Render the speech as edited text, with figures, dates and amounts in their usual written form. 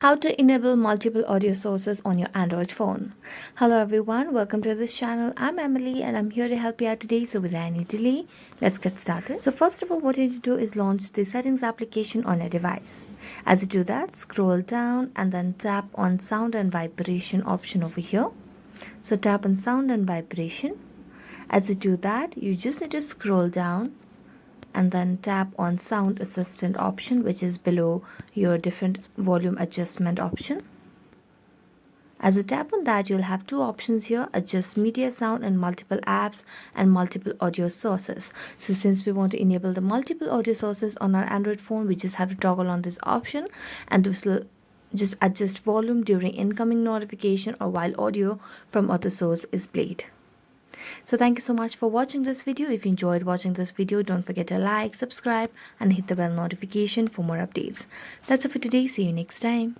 How to enable multiple audio sources on your Android phone. Hello everyone, welcome to this channel. I'm Emily and I'm here to help you out today. So without any delay, let's get started. So first of all, what you need to do is launch the settings application on your device. As you do that, scroll down and then tap on sound and vibration option over here. So tap on sound and vibration. As you do that, you just need to scroll down and then tap on sound assistant option, which is below your different volume adjustment option. As you tap on that, you'll have two options here: adjust media sound and multiple apps and multiple audio sources. So since we want to enable the multiple audio sources on our Android phone, we just have to toggle on this option, and this will just adjust volume during incoming notification or while audio from other source is played. So thank you so much for watching this video. If you enjoyed watching this video, don't forget to like, subscribe and hit the bell notification for more updates. That's it for today. See you next time.